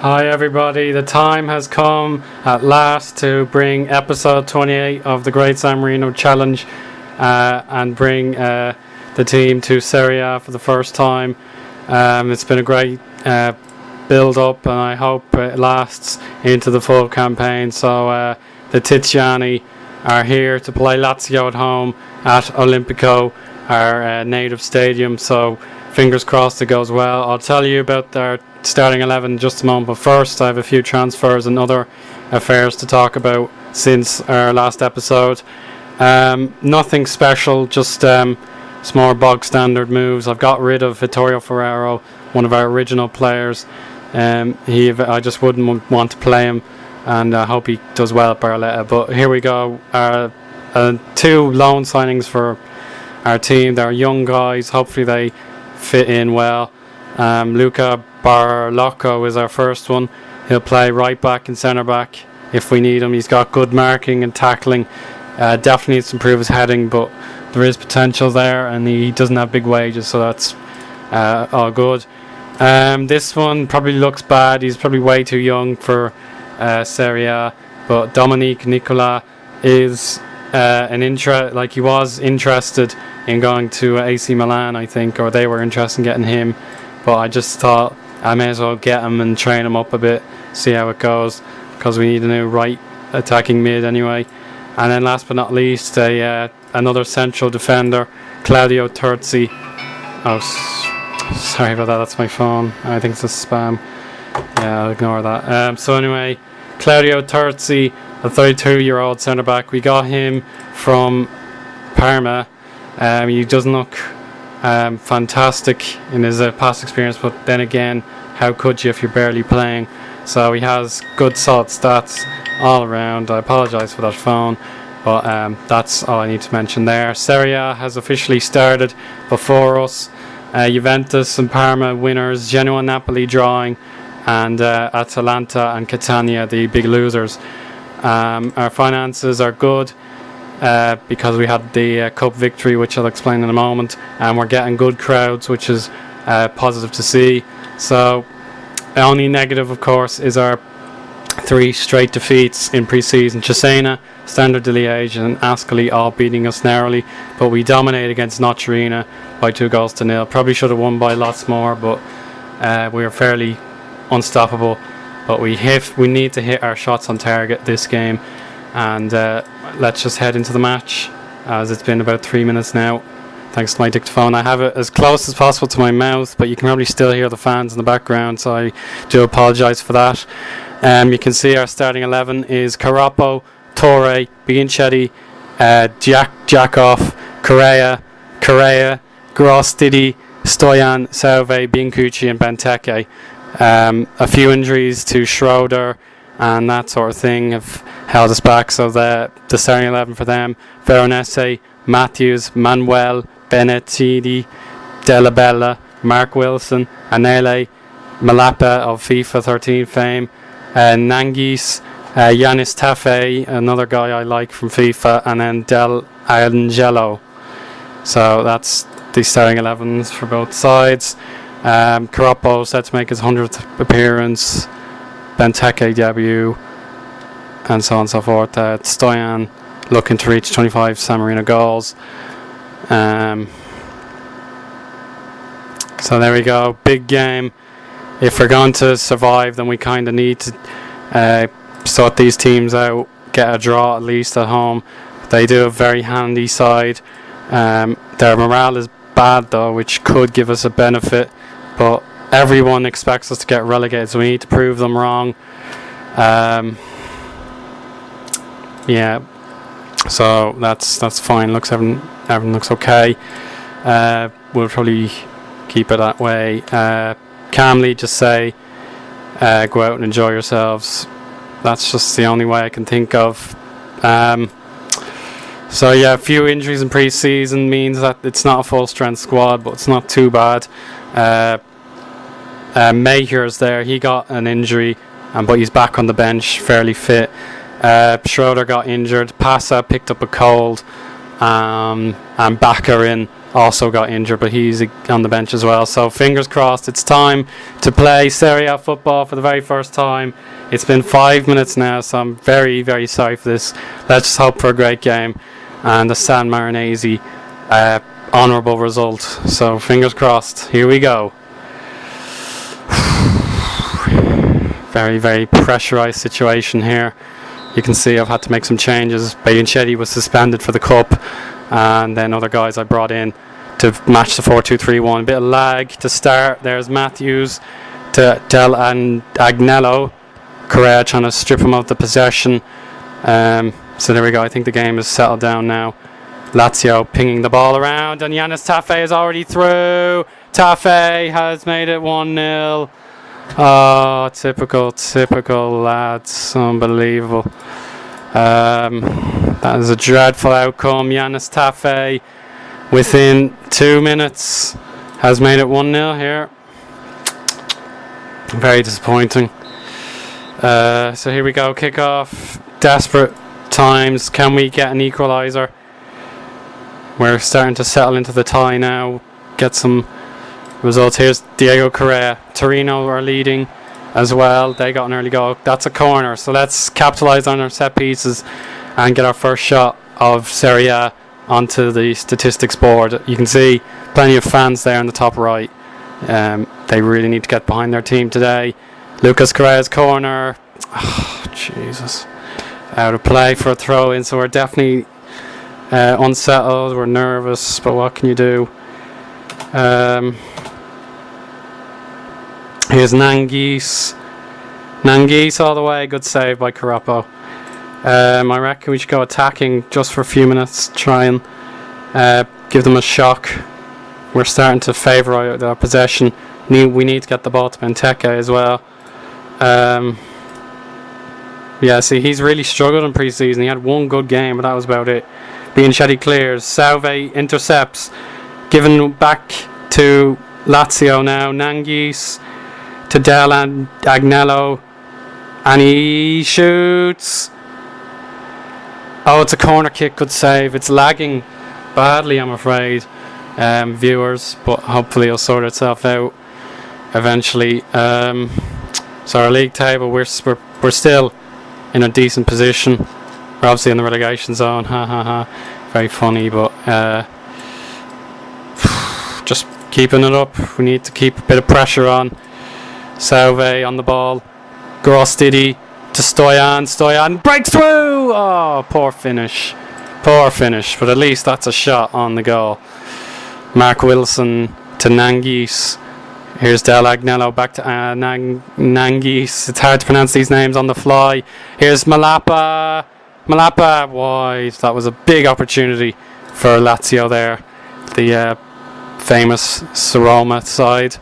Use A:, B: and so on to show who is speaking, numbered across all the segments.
A: Hi everybody, the time has come at last to bring episode 28 of the Great San Marino Challenge and bring the team to Serie A for the first time. It's been a great build up and I hope it lasts into the full campaign. So the Tiziani are here to play Lazio at home at Olimpico, our native stadium, so fingers crossed it goes well. I'll tell you about their starting 11 in just a moment, but first I have a few transfers and other affairs to talk about since our last episode. Nothing special, just some more bog standard moves. I've got rid of Vittorio Ferrero, one of our original players. I just wouldn't want to play him, and I hope he does well at Barletta. But here we go. Two loan signings for our team. They're young guys. Hopefully they fit in well. Luca Barlocco is our first one. He'll play right back and centre back if we need him. He's got good marking and tackling. Definitely needs to improve his heading, but there is potential there, and he doesn't have big wages, so that's all good. This one probably looks bad. He's probably way too young for Serie A, but Dominique Nicola is he was interested in going to AC Milan, I think, or they were interested in getting him, but I just thought I may as well get him and train him up a bit, see how it goes, because we need a new right attacking mid anyway. And then last but not least, another central defender, Claudio Terzi. Sorry about that, that's my phone. I think it's a spam. Yeah, I'll ignore that. So anyway, Claudio Terzi, a 32-year-old centre back. We got him from Parma. He doesn't look fantastic in his past experience, but then again, how could you if you're barely playing? So he has good solid stats all around. I apologise for that phone, but that's all I need to mention there. Serie A has officially started before us. Juventus and Parma winners, Genoa Napoli drawing, and Atalanta and Catania the big losers. Our finances are good because we had the cup victory, which I'll explain in a moment, and we're getting good crowds, which is positive to see. So the only negative, of course, is our 3 straight defeats in pre-season. Cesena, Standard de Liège and Ascoli all beating us narrowly, but we dominated against Nocerina by 2-0. Probably should have won by lots more, but we were fairly unstoppable. But we need to hit our shots on target this game, and let's just head into the match, as it's been about 3 minutes now. Thanks to my dictaphone. I have it as close as possible to my mouth, but you can probably still hear the fans in the background, so I do apologise for that. You can see our starting 11 is Caroppo, Torre, Bianchetti, Jakov, Correa, Grostidi, Stoyan, Salve, Biancucci and Benteke. A few injuries to Schroeder and that sort of thing have held us back, so the starting 11 for them: Veronese, Matthews, Manuel, Benettini, Della Bella, Mark Wilson, Anele, Malapa of FIFA 13 fame, Nangis, Yanis Tafe, another guy I like from FIFA, and then Del Angelo. So that's the starting 11s for both sides. Caroppo set to make his 100th appearance, Benteke debut, and so on and so forth. Stoyan looking to reach 25 San Marino goals. So there we go, big game. If we're going to survive, then we kind of need to sort these teams out, get a draw at least at home. They do a very handy side. Their morale is bad though, which could give us a benefit, but everyone expects us to get relegated, so we need to prove them wrong. Yeah, so that's fine. Everything looks okay. We'll probably keep it that way. Calmly just say go out and enjoy yourselves. That's just the only way I can think of. So yeah, a few injuries in pre-season means that it's not a full strength squad, but it's not too bad. Mayher's there, he got an injury, but he's back on the bench, fairly fit. Schroeder got injured, Passa picked up a cold, and Baccarin also got injured, but he's on the bench as well. So fingers crossed, it's time to play Serie A football for the very first time. It's been 5 minutes now, so I'm very, very sorry for this. Let's just hope for a great game and a San Marinese honourable result. So fingers crossed. Here we go. Very, very pressurised situation here. You can see I've had to make some changes. Bianchetti was suspended for the cup, and then other guys I brought in to match the 4-2-3-1. A bit of lag to start. There's Matthews to Del and Agnello. Correa trying to strip him of the possession. So there we go. I think the game is settled down now. Lazio pinging the ball around, and Yanis Tafe is already through. Tafe has made it 1-0. Oh, typical lads. Unbelievable. That is a dreadful outcome. Yanis Tafe, within 2 minutes, has made it 1-0 here. Very disappointing. So here we go. Kick-off. Desperate times. Can we get an equaliser? We're starting to settle into the tie now. Get some results. Here's Diego Correa. Torino are leading as well. They got an early goal. That's a corner. So let's capitalise on our set pieces and get our first shot of Serie A onto the statistics board. You can see plenty of fans there in the top right. They really need to get behind their team today. Lucas Correa's corner. Oh, Jesus. Out of play for a throw in. So we're definitely unsettled. We're nervous. But what can you do? Here's Nanguis. Nanguis all the way. Good save by Carapo. I reckon we should go attacking just for a few minutes. Try and give them a shock. We're starting to favour our possession. We need to get the ball to Benteke as well. Yeah, see, he's really struggled in pre-season. He had one good game, but that was about it. Bianchetti clears. Salve intercepts. Given back to Lazio now. Nanguis to Del and Agnello, and he shoots. Oh, it's a corner kick. Good save. It's lagging badly, I'm afraid, viewers, but hopefully it'll sort itself out eventually. So our league table, we're still in a decent position. We're obviously in the relegation zone. Very funny, but just keeping it up. We need to keep a bit of pressure on. Salve on the ball. Grostidi to Stoyan. Stoyan breaks through. Oh, poor finish. But at least that's a shot on the goal. Mark Wilson to Nanguis. Here's Del Agnello back to Nanguis. It's hard to pronounce these names on the fly. Here's Malapa wide. That was a big opportunity for Lazio there. The famous Saroma side.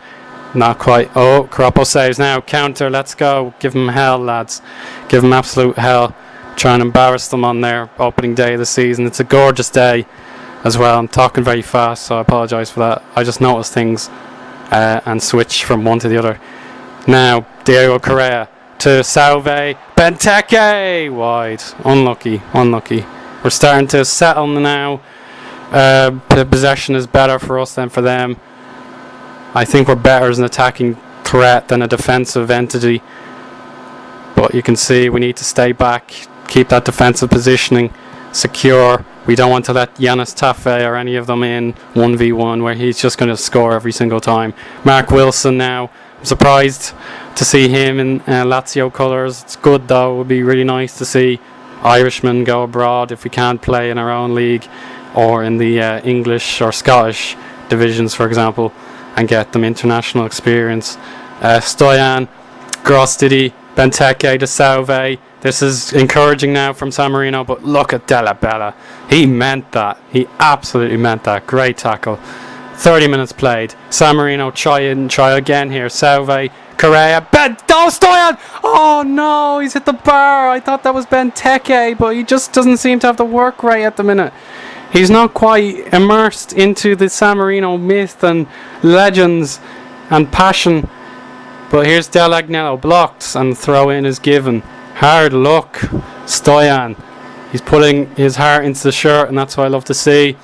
A: Not quite. Oh, Carapo saves now. Counter. Let's go. Give them hell, lads. Give them absolute hell. Try and embarrass them on their opening day of the season. It's a gorgeous day as well. I'm talking very fast, so I apologise for that. I just noticed things and switch from one to the other. Now, Diego Correa to Salve. Benteke! Wide. Unlucky. We're starting to settle now. The possession is better for us than for them. I think we're better as an attacking threat than a defensive entity. But you can see we need to stay back, keep that defensive positioning secure. We don't want to let Yanis Tafe or any of them in 1v1 where he's just going to score every single time. Mark Wilson now. I'm surprised to see him in Lazio colours. It's good though. It would be really nice to see Irishmen go abroad if we can't play in our own league or in the English or Scottish divisions, for example, and get them international experience. Stoyan, Grostidi, Benteke to Salve. This is encouraging now from San Marino, but look at Della Bella. He meant that. He absolutely meant that. Great tackle. 30 minutes played. San Marino try again here. Salve, Correa, Stoyan! Oh no, he's hit the bar. I thought that was Benteke, but he just doesn't seem to have the work rate at the minute. He's not quite immersed into the San Marino myth and legends and passion. But here's Del Agnello, blocked, and throw in is given. Hard luck. Stoyan. He's putting his heart into the shirt, and that's what I love to see.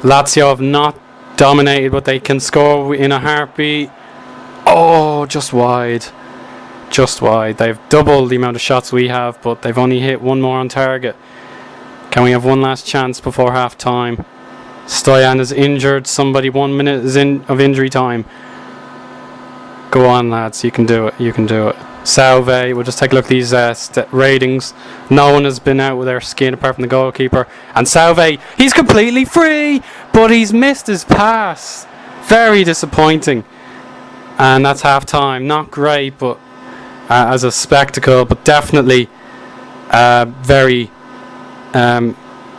A: Lazio have not dominated, but they can score in a heartbeat. Oh, just wide. Just wide. They've doubled the amount of shots we have, but they've only hit one more on target. Can we have one last chance before half time? Stoyan is injured. Somebody, 1 minute is of injury time. Go on, lads. You can do it. You can do it. Salve. We'll just take a look at these ratings. No one has been out with their skin apart from the goalkeeper. And Salve, he's completely free, but he's missed his pass. Very disappointing. And that's half time. Not great, but as a spectacle, but definitely very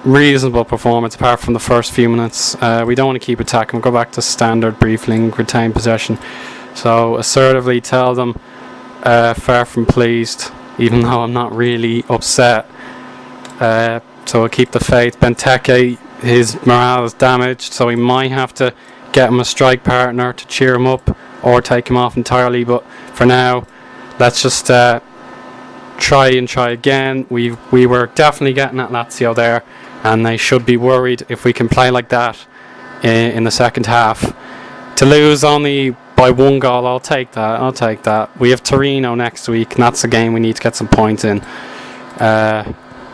A: reasonable performance apart from the first few minutes. We don't want to keep attacking. We'll go back to standard briefing, retain possession. So assertively tell them far from pleased, even though I'm not really upset. So we'll keep the faith. Benteke, his morale is damaged, so we might have to get him a strike partner to cheer him up or take him off entirely. But for now, let's just try again. We were definitely getting at Lazio there, and they should be worried if we can play like that in the second half. To lose only by 1 goal, I'll take that. We have Torino next week, and that's a game we need to get some points in.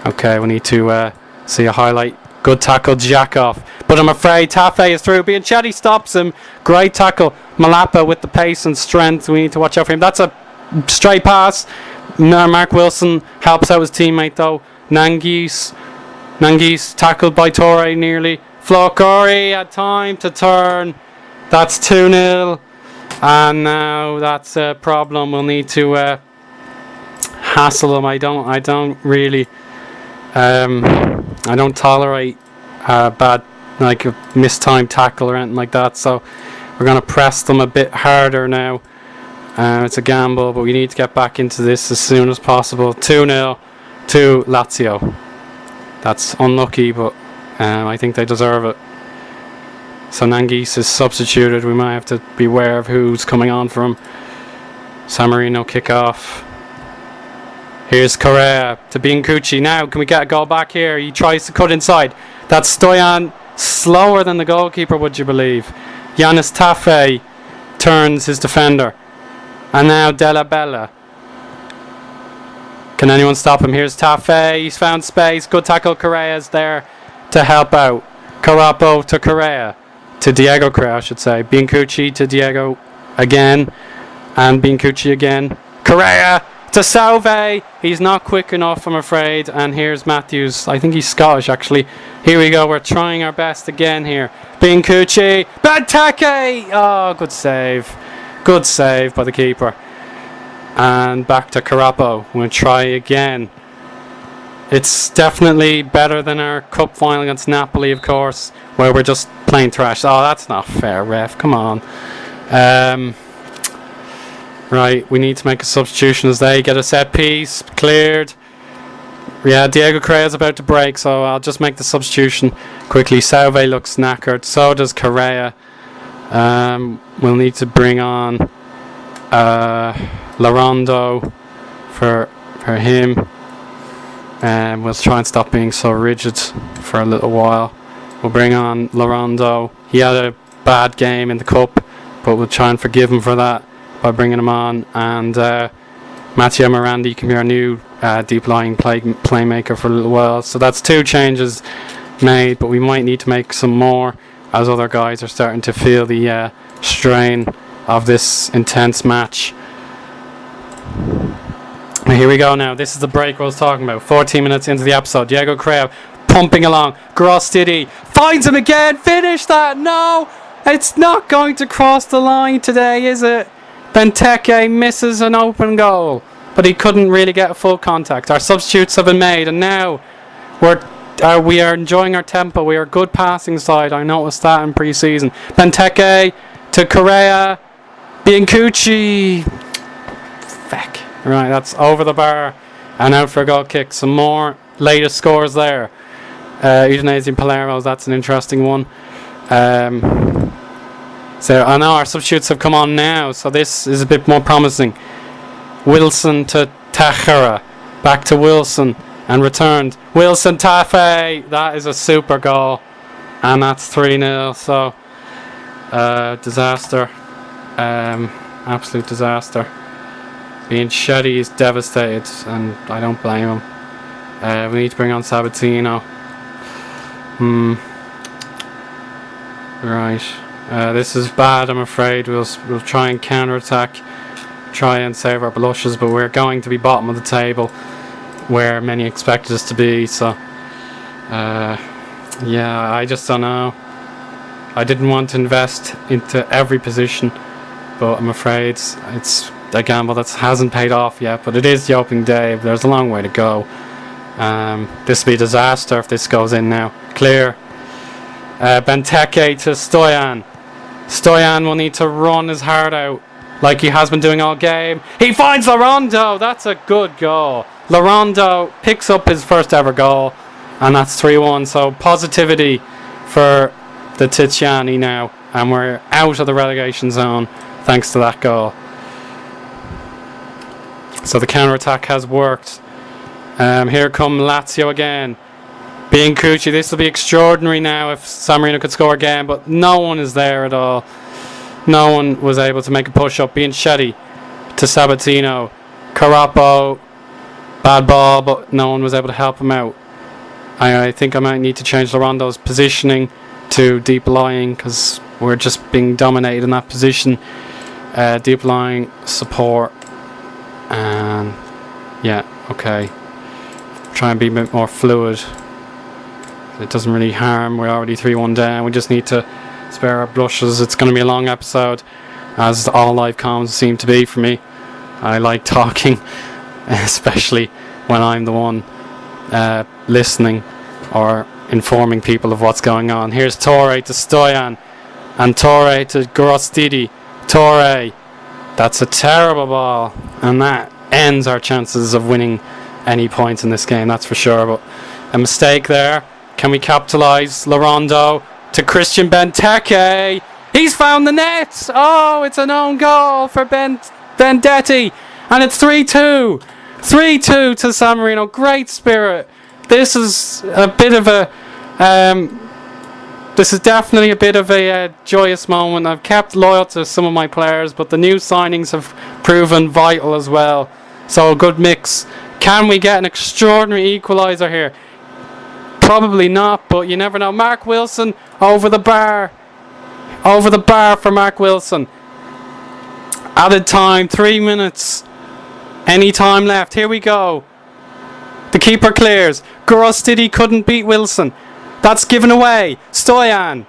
A: Okay, we need to see a highlight. Good tackle, Jakov. But I'm afraid Tafe is through. Bianchetti stops him. Great tackle. Malapa with the pace and strength. We need to watch out for him. That's a straight pass. Mark Wilson helps out his teammate though. Nanguis tackled by Torre nearly. Flocori had time to turn. That's 2-0. And now that's a problem. We'll need to hassle him. I don't really I don't tolerate bad, like a mistimed tackle or anything like that. So we're going to press them a bit harder now. It's a gamble, but we need to get back into this as soon as possible. 2-0 to Lazio. That's unlucky, but I think they deserve it. So Nanguis is substituted. We might have to be aware of who's coming on for him. San Marino kick off. Here's Correa to Biancucci. Now, can we get a goal back here? He tries to cut inside. That's Stoyan, slower than the goalkeeper, would you believe? Yanis Tafe turns his defender. And now Della Bella. Can anyone stop him? Here's Tafe. He's found space. Good tackle. Correa's there to help out. Carapo to Correa. To Diego Correa, I should say. Biancucci to Diego again. And Biancucci again. Correa to Salve. He's not quick enough, I'm afraid. And here's Matthews. I think he's Scottish, actually. Here we go. We're trying our best again here. Biancucci. Benteke. Oh, good save. Good save by the keeper. And back to Carapo. We'll try again. It's definitely better than our cup final against Napoli, of course, where we're just playing trash. Oh, that's not fair, ref. Come on. Right, we need to make a substitution as they get a set piece cleared. Yeah, Diego Correa is about to break, so I'll just make the substitution quickly. Salve looks knackered. So does Correa. We'll need to bring on Larondo for him. We'll try and stop being so rigid for a little while. We'll bring on Larondo. He had a bad game in the cup, but we'll try and forgive him for that by bringing him on. And Matteo Morandi can be our new deep lying playmaker for a little while. So that's 2 changes made, but we might need to make some more as other guys are starting to feel the strain of this intense match. Here we go now. This is the break I was talking about. 14 minutes into the episode. Diego Correa pumping along. Grostidi finds him again. Finish that. No, it's not going to cross the line today, is it? Benteke misses an open goal, but he couldn't really get a full contact. Our substitutes have been made, and now we are enjoying our tempo. We are a good passing side. I noticed that in pre-season. Benteke to Correa. Biancucci. Feck. Right, that's over the bar and out for a goal kick. Some more latest scores there. Udinese and Palermo, that's an interesting one. So I know our substitutes have come on now, so this is a bit more promising. Wilson to Tachera. Back to Wilson and returned. Wilson Tafe. That is a super goal. and that's 3-0. So disaster, absolute disaster. Being Shetty is devastated, and I don't blame him. We need to bring on Sabatino. Right. This is bad, I'm afraid. We'll try and counter-attack, try and save our blushes, but we're going to be bottom of the table, where many expected us to be. So, yeah, I just don't know. I didn't want to invest into every position, but I'm afraid it's a gamble that hasn't paid off yet. But it is the opening day. There's a long way to go. This will be a disaster if this goes in now. Clear. Benteke to Stoyan. Stoyan will need to run his heart out like he has been doing all game. He finds Larondo. That's a good goal. Larondo picks up his first ever goal, and that's 3-1. So positivity for the Tiziani now, and we're out of the relegation zone thanks to that goal. So the counter-attack has worked. Here come Lazio again. Biancucci, this will be extraordinary now if San Marino could score again, but no one is there at all. No one was able to make a push-up. Bianchetti to Sabatino. Carapo, bad ball, but no one was able to help him out. I think I might need to change Larondo's positioning to deep lying, because we're just being dominated in that position. Deep lying, support, and yeah, okay. Try and be a bit more fluid. It doesn't really harm. We're already 3-1 down. We just need to spare our blushes. It's going to be a long episode, as all live comms seem to be for me. I like talking, especially when I'm the one listening or informing people of what's going on. Here's Torre to Stoyan, and Torre to Grostidi. Torre, that's a terrible ball, and that ends our chances of winning any points in this game, that's for sure. But a mistake there. Can we capitalise? Larondo to Christian Benteke. He's found the net. Oh, it's an own goal for Vendetti, and it's 3-2. 3-2 to San Marino. Great spirit. This is a bit of a this is definitely a bit of a joyous moment. I've kept loyal to some of my players, but the new signings have proven vital as well. So a good mix. Can we get an extraordinary equaliser here? Probably not, but you never know. Mark Wilson over the bar. Over the bar for Mark Wilson. Added time, 3 minutes. Any time left. Here we go. The keeper clears. Grostidi couldn't beat Wilson. That's given away. Stoyan.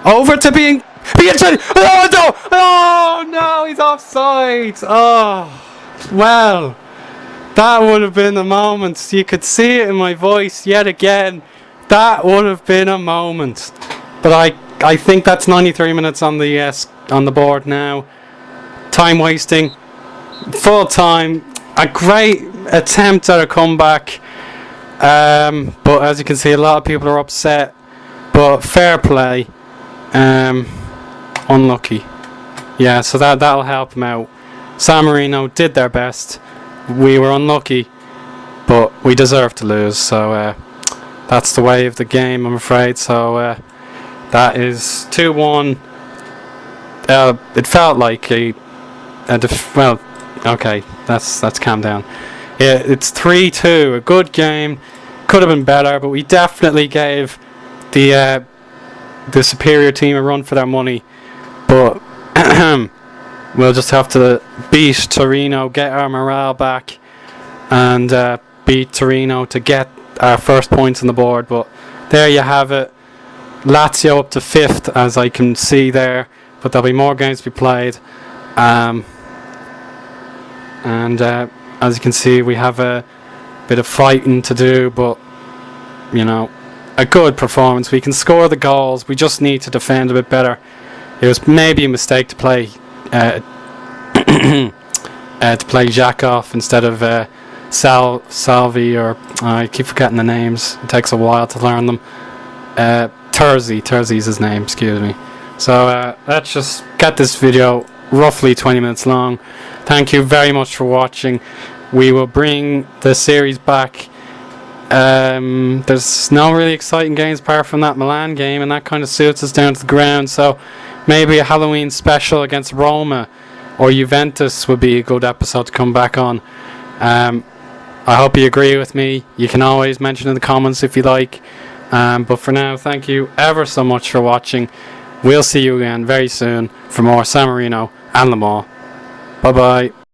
A: Over to Bianchetti. Oh no! Oh no! He's offside. Oh. Well. That would have been a moment. You could see it in my voice yet again. That would have been a moment. But I think that's 93 minutes on the board now. Time wasting. Full time. A great attempt at a comeback. But as you can see, a lot of people are upset. But fair play. Unlucky. Yeah, so that'll help them out. San Marino did their best. We were unlucky, but we deserved to lose. So that's the way of the game, I'm afraid. So that is 2-1. It felt like well, okay, that's calm down. Yeah, it's 3-2. A good game. Could have been better, but we definitely gave the superior team a run for their money. But we'll just have to beat Torino, get our morale back, and beat Torino to get our first points on the board. But there you have it. Lazio up to 5th, as I can see there. But there'll be more games to be played. And as you can see, we have a bit of fighting to do. But, you know, a good performance. We can score the goals. We just need to defend a bit better. It was maybe a mistake to play to play Jakov instead of Salvi, or I keep forgetting the names. It takes a while to learn them. Terzi's his name, excuse me. So let's just get this video roughly 20 minutes long. Thank you very much for watching. We will bring the series back There's no really exciting games apart from that Milan game, and that kind of suits us down to the ground. So maybe a Halloween special against Roma or Juventus would be a good episode to come back on. I hope you agree with me. You can always mention in the comments if you like. But for now, thank you ever so much for watching. We'll see you again very soon for more San Marino and Le Mans. Bye bye.